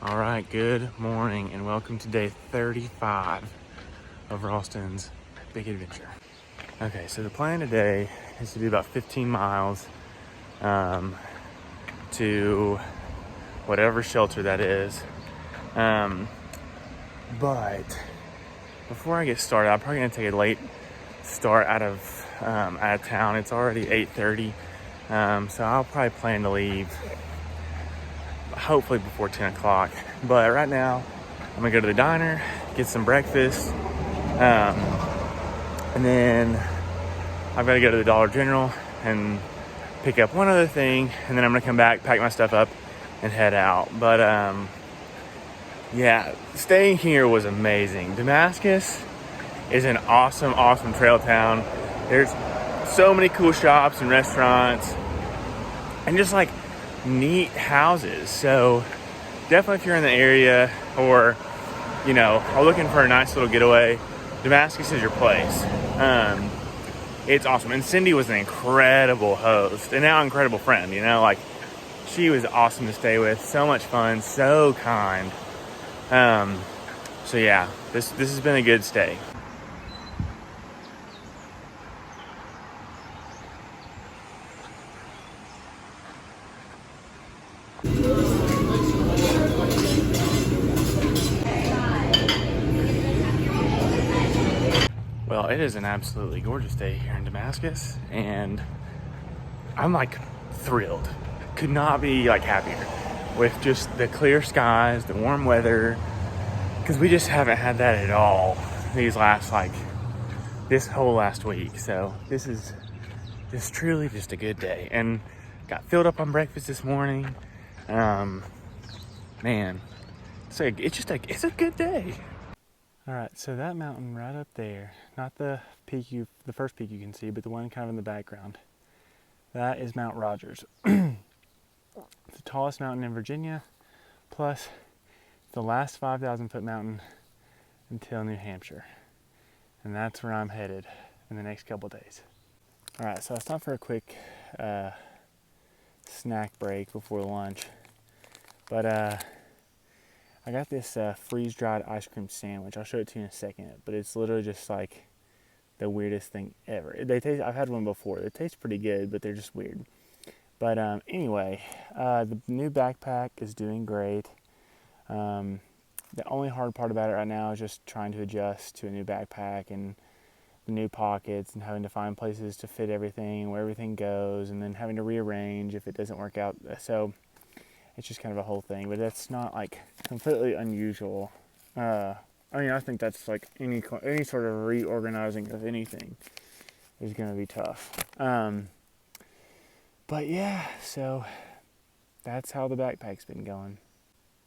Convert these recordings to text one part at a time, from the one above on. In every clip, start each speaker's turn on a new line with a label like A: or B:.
A: All right, good morning and welcome to day 35 of Ralston's big adventure. Okay, so the plan today is to do about 15 miles to whatever shelter that is. But before I get started, I'm probably gonna take a late start out of town. It's already 8:30, so I'll probably plan to leave hopefully before 10 o'clock. But right now, I'm gonna go to the diner, get some breakfast, and then I've got to go to the Dollar General and pick up one other thing, and then I'm gonna come back, pack my stuff up, and head out. But yeah, staying here was amazing. Damascus is an awesome trail town. There's so many cool shops and restaurants, and just like neat houses. So definitely if you're in the area or are looking for a nice little getaway, Damascus is your place. It's awesome. And Cindy was an incredible host and now incredible friend. She was awesome to stay with, so much fun, so kind. So yeah, this has been a good stay. Well, it is an absolutely gorgeous day here in Damascus, and I'm thrilled. Could not be happier with just the clear skies, the warm weather, because we just haven't had that at all this whole last week. So this is just truly just a good day, and got filled up on breakfast this morning. Man, it's a good day. All right, so that mountain right up there, not the first peak you can see, but the one kind of in the background, that is Mount Rogers. It's the tallest mountain in Virginia, plus the last 5,000 foot mountain until New Hampshire. And that's where I'm headed in the next couple days. All right, so I stopped for a quick snack break before lunch, but I got this freeze-dried ice cream sandwich. I'll show it to you in a second, but it's literally just the weirdest thing ever. I've had one before. It tastes pretty good, but they're just weird. But anyway, the new backpack is doing great. The only hard part about it right now is just trying to adjust to a new backpack and the new pockets and having to find places to fit everything, where everything goes, and then having to rearrange if it doesn't work out. So it's just kind of a whole thing, but that's not completely unusual. I think that's any sort of reorganizing of anything is going to be tough. But yeah, so that's how the backpack's been going.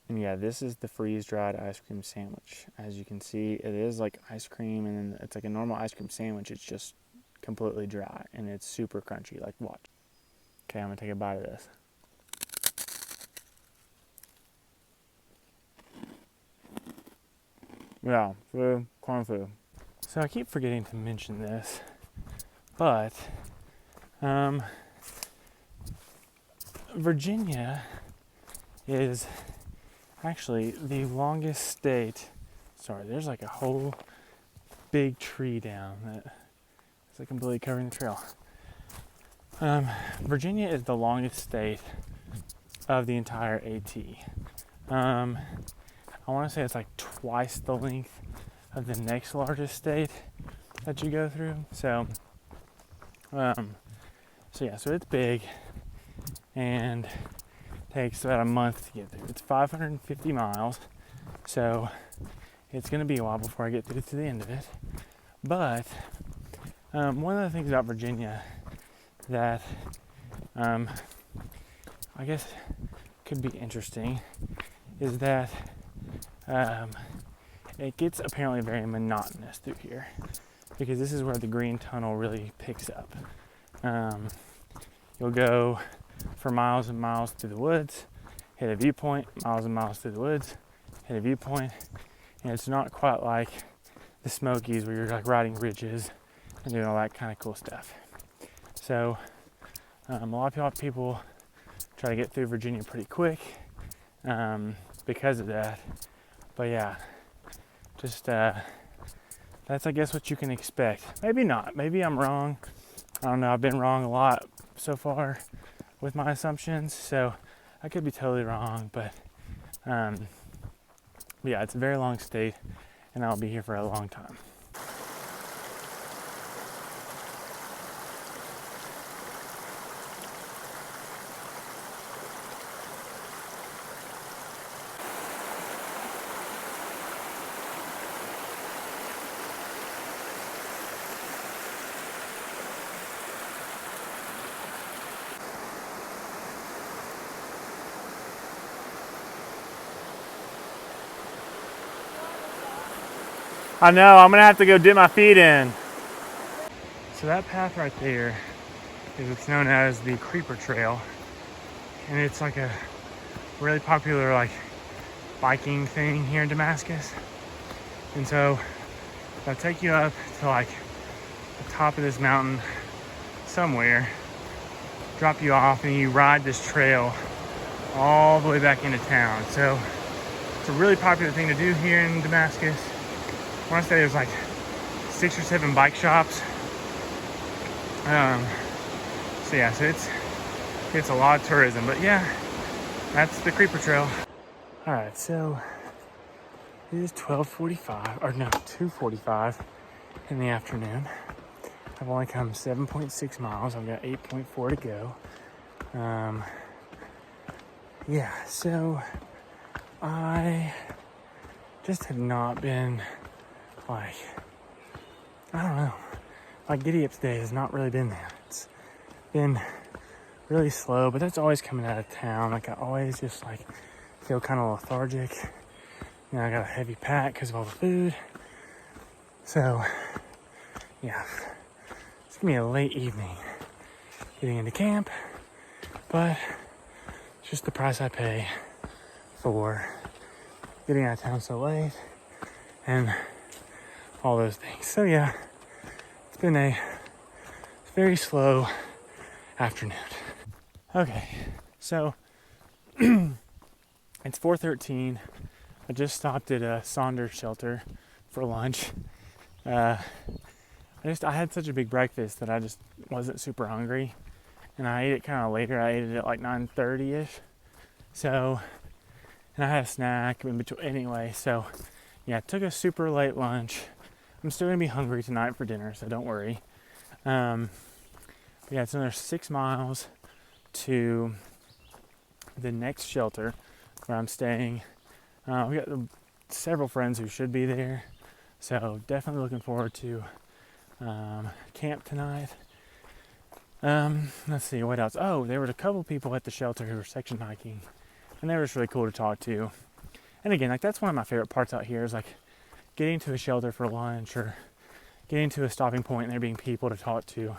A: And yeah, this is the freeze-dried ice cream sandwich. As you can see, it is like ice cream, and then it's like a normal ice cream sandwich. It's just completely dry, and it's super crunchy. Watch. Okay, I'm going to take a bite of this. Yeah, corn food. So I keep forgetting to mention this, but Virginia is actually the longest state. Sorry, there's a whole big tree down that is completely covering the trail. Virginia is the longest state of the entire AT. I want to say it's twice the length of the next largest state that you go through. So it's big and takes about a month to get through. It's 550 miles, so it's going to be a while before I get through to the end of it. But one of the things about Virginia that I guess could be interesting is that it gets apparently very monotonous through here, because this is where the green tunnel really picks up. You'll go for miles and miles through the woods, hit a viewpoint, miles and miles through the woods, hit a viewpoint, and it's not quite like the Smokies where you're riding ridges and doing all that kind of cool stuff. So a lot of people try to get through Virginia pretty quick. because of that. But yeah, just that's, I guess, what you can expect. Maybe not. Maybe I'm wrong. I don't know. I've been wrong a lot so far with my assumptions, so I could be totally wrong. But yeah, it's a very long state, and I'll be here for a long time. I know, I'm gonna have to go dip my feet in. So that path right there is what's known as the Creeper Trail. And it's like a really popular like biking thing here in Damascus. And so they'll take you up to like the top of this mountain somewhere, drop you off, and you ride this trail all the way back into town. So it's a really popular thing to do here in Damascus. I want to say there's like 6 or 7 bike shops. So yeah, so it's a lot of tourism, but yeah, that's the Creeper Trail. All right, so it is 12:45, or no, 2:45 in the afternoon. I've only come 7.6 miles. I've got 8.4 to go. Yeah, so I just have not been like, I don't know, like Giddy Up's day has not really been that. It's been really slow, but that's always coming out of town. Like I always just like feel kind of lethargic. You know, I got a heavy pack because of all the food. So yeah, it's gonna be a late evening getting into camp, but it's just the price I pay for getting out of town so late and all those things. So yeah, it's been a very slow afternoon. Okay, so it's 4:13. I just stopped at a Saunders shelter for lunch. I had such a big breakfast that I just wasn't super hungry, and I ate it kind of later. I ate it at like 9:30ish. So, and I had a snack in between anyway. So, yeah, took a super late lunch. I'm still gonna be hungry tonight for dinner, so don't worry. But yeah, it's another 6 miles to the next shelter where I'm staying. We got several friends who should be there, so definitely looking forward to camp tonight. Let's see, what else? Oh, there were a couple people at the shelter who were section hiking, and they were just really cool to talk to. And again, like that's one of my favorite parts out here is like getting to a shelter for lunch or getting to a stopping point and there being people to talk to.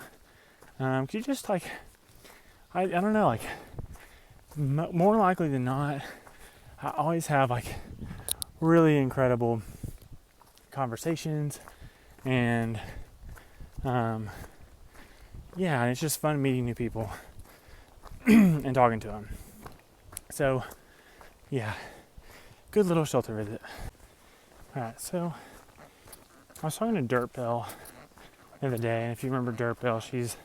A: Cause you just like, I don't know, like more likely than not, I always have like really incredible conversations and yeah, and it's just fun meeting new people and talking to them. So yeah, good little shelter visit. Alright, so I was talking to Dirt Bell the other day, and if you remember Dirt Bell, she's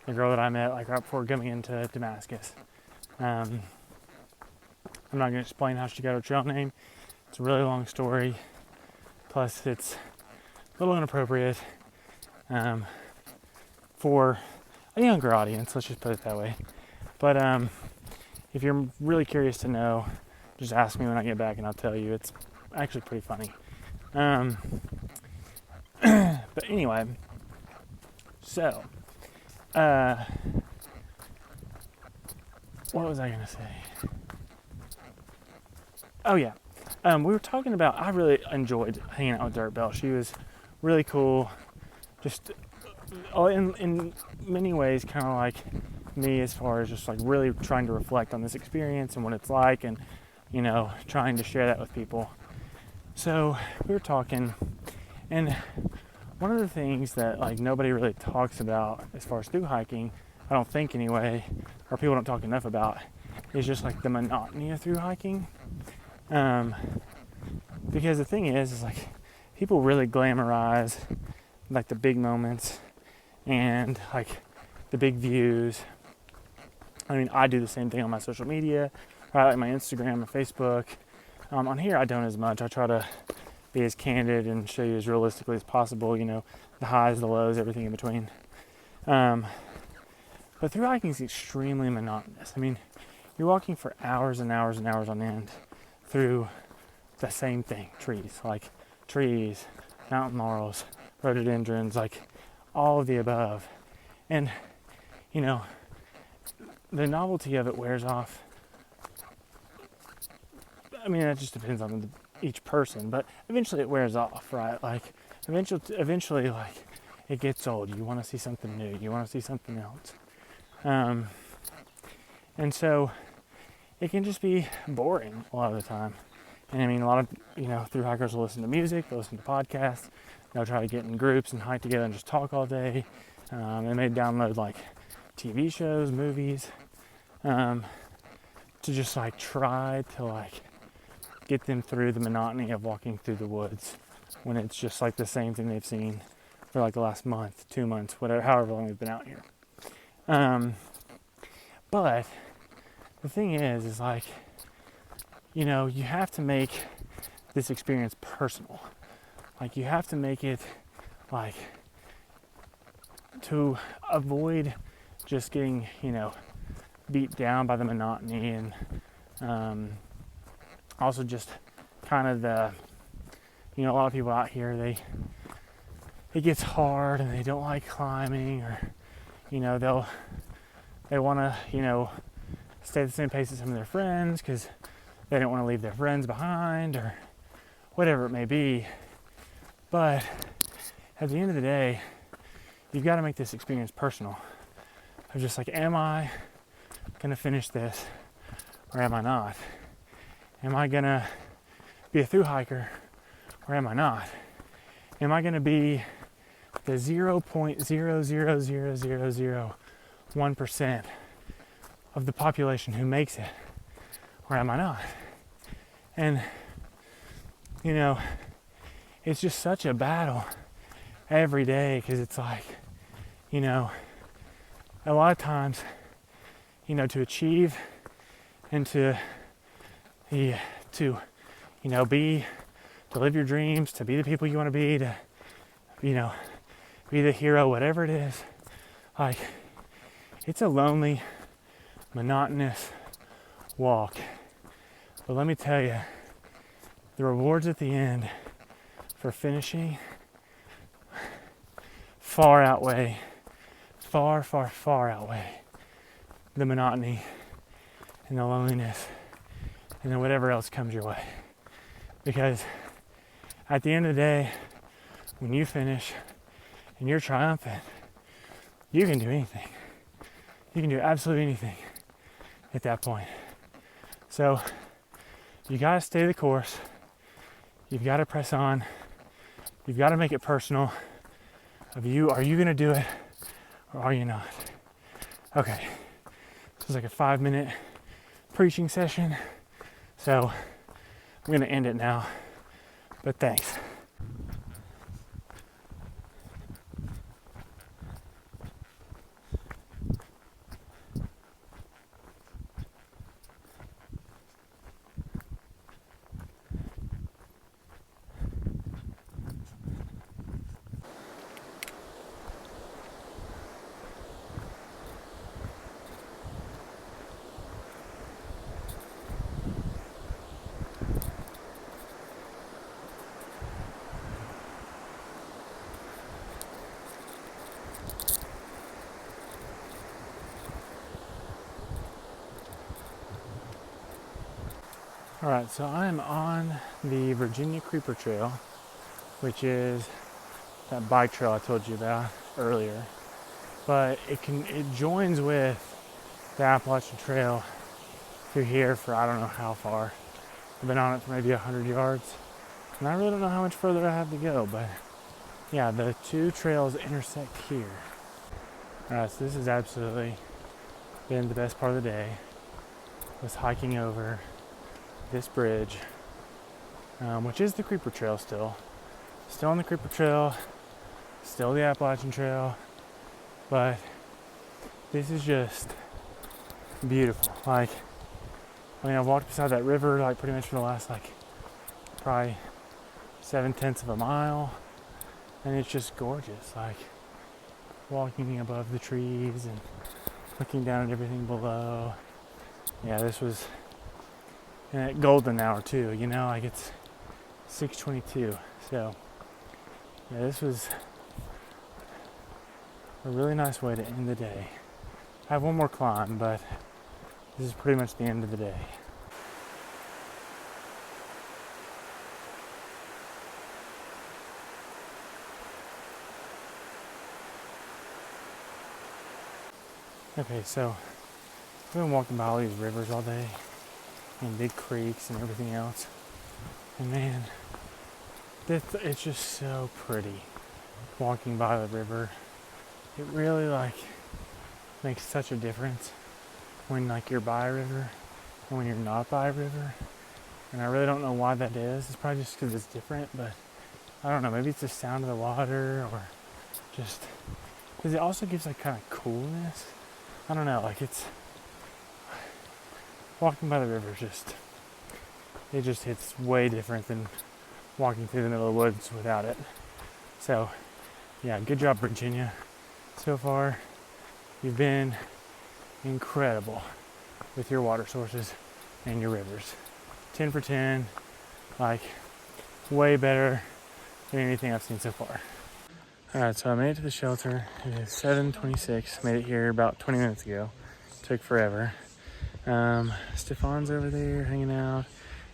A: the girl that I met like right before coming into Damascus. I'm not going to explain how she got her trail name. It's a really long story. Plus, it's a little inappropriate for a younger audience, let's just put it that way. But if you're really curious to know, just ask me when I get back and I'll tell you. It's actually pretty funny. But anyway, so what was I going to say? Oh yeah, we were talking about, I really enjoyed hanging out with Dirt Bell. She was really cool, just in many ways kind of like me as far as just like really trying to reflect on this experience and what it's like, and you know, trying to share that with people. So we were talking, and one of the things that like nobody really talks about as far as thru hiking, I don't think anyway, or people don't talk enough about, is just like the monotony of thru hiking. Because the thing is like people really glamorize like the big moments and like the big views. I mean, I do the same thing on my social media, right? Like my Instagram and Facebook. On here, I don't as much. I try to be as candid and show you as realistically as possible, you know, the highs, the lows, everything in between. But through hiking is extremely monotonous. I mean, you're walking for hours and hours and hours on end through the same thing, trees, mountain laurels, rhododendrons, like all of the above. And, you know, the novelty of it wears off. I mean, that just depends on each person, but eventually it wears off, right? Like, eventually, like, it gets old. You want to see something new. You want to see something else. And so it can just be boring a lot of the time. And I mean, a lot of, you know, through hikers will listen to music, they'll listen to podcasts, they'll try to get in groups and hike together and just talk all day. They may download like TV shows, movies, to just like try to like get them through the monotony of walking through the woods when it's just like the same thing they've seen for like the last month, 2 months, whatever, however long they've been out here. But the thing is like, you know, you have to make this experience personal. Like, you have to make it like to avoid just getting, you know, beat down by the monotony, and also just kind of the, you know, a lot of people out here, it gets hard and they don't like climbing, or, you know, they want to, you know, stay at the same pace as some of their friends because they don't want to leave their friends behind, or whatever it may be. But at the end of the day, you've got to make this experience personal. I'm just like, am I going to finish this or am I not? Am I going to be a thru hiker or am I not? Am I going to be the 0.0000001% of the population who makes it, or am I not? And, you know, it's just such a battle every day, because it's like, you know, a lot of times, you know, to achieve and to you know, to live your dreams, to be the people you want to be, to, you know, be the hero, whatever it is, like, it's a lonely, monotonous walk. But let me tell you, the rewards at the end for finishing far outweigh the monotony and the loneliness and then whatever else comes your way. Because at the end of the day, when you finish and you're triumphant, you can do anything. You can do absolutely anything at that point. So you gotta stay the course. You've got to press on. You've got to make it personal. Are you gonna do it or are you not? Okay, this is like a 5-minute preaching session, so I'm gonna end it now, but thanks. All right, so I'm on the Virginia Creeper Trail, which is that bike trail I told you about earlier. But it joins with the Appalachian Trail through here for I don't know how far. I've been on it for maybe 100 yards. And I really don't know how much further I have to go, but yeah, the two trails intersect here. All right, so this has absolutely been the best part of the day, was hiking over this bridge which is the Creeper Trail still. Still on the Creeper Trail, still the Appalachian Trail, but this is just beautiful. Like, I mean, I've walked beside that river like pretty much for the last like probably 7/10 of a mile, and it's just gorgeous. Like walking above the trees and looking down at everything below. Yeah, this was at golden hour too. You know, like it's 6:22. So yeah, this was a really nice way to end the day. I have one more climb, but this is pretty much the end of the day. Okay, so I've been walking by all these rivers all day and big creeks and everything else. And man, it's just so pretty walking by the river. It really like makes such a difference when like you're by a river and when you're not by a river. And I really don't know why that is. It's probably just because it's different, but I don't know. Maybe it's the sound of the water or just because it also gives like kind of coolness. I don't know, like it's walking by the river it just hits way different than walking through the middle of the woods without it. So yeah, good job, Virginia. So far, you've been incredible with your water sources and your rivers. 10 for 10, like way better than anything I've seen so far. All right, so I made it to the shelter. It is 7:26. Made it here about 20 minutes ago. Took forever. Stefan's over there hanging out.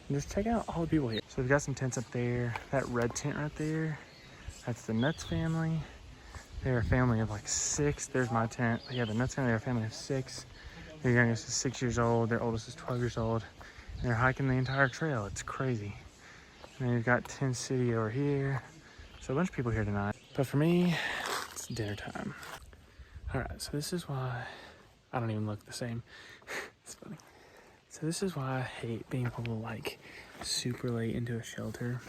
A: And just check out all the people here. So we've got some tents up there. That red tent right there, that's the Nuts family. They're a family of like 6. There's my tent. But yeah, the Nuts family, they're a family of 6. Their youngest is 6 years old. Their oldest is 12 years old. And they're hiking the entire trail. It's crazy. And then you've got Tent City over here. So a bunch of people here tonight. But for me, it's dinner time. All right, so this is why I don't even look the same. It's funny. So this is why I hate being able to like super late into a shelter,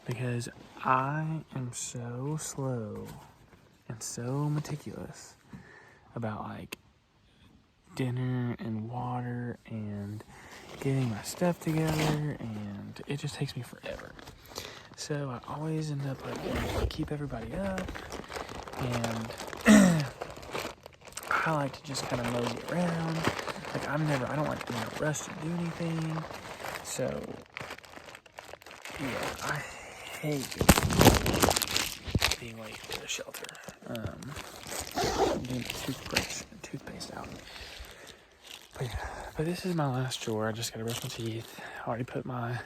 A: because I am so slow and so meticulous about like dinner and water and getting my stuff together, and it just takes me forever. So I always end up like wanting to keep everybody up, and I like to just kind of mosey around. Like I don't like to be in a rush to do anything. So yeah, I hate being late for the shelter. I'm getting toothpaste out. But yeah, but this is my last chore. I just gotta brush my teeth. I already put my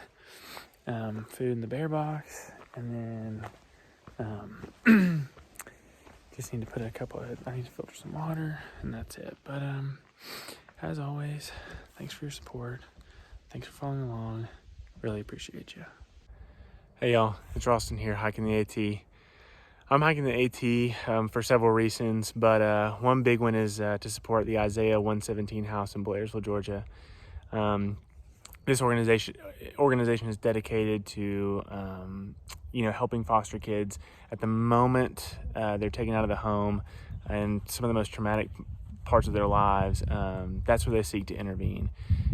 A: food in the bear box, and then just need to put I need to filter some water, and that's it. But as always, thanks for your support. Thanks for following along. Really appreciate you. Hey y'all, it's Ralston here, hiking the AT. I'm hiking the AT for several reasons, but one big one is to support the Isaiah 117 house in Blairsville, Georgia. This organization is dedicated to helping foster kids at the moment they're taken out of the home and some of the most traumatic parts of their lives. That's where they seek to intervene,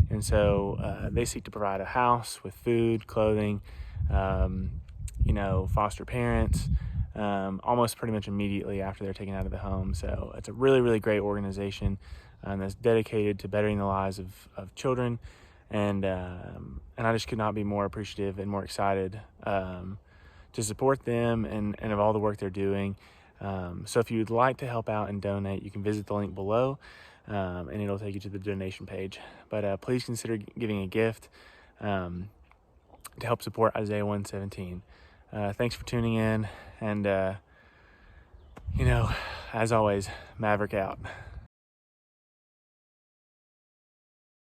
A: and so they seek to provide a house with food, clothing, foster parents, almost pretty much immediately after they're taken out of the home. So it's a really, really great organization that's dedicated to bettering the lives of children. And I just could not be more appreciative and more excited to support them and of all the work they're doing. So if you'd like to help out and donate, you can visit the link below, and it'll take you to the donation page. But please consider giving a gift to help support Isaiah 117. Thanks for tuning in, and as always, Maverick out.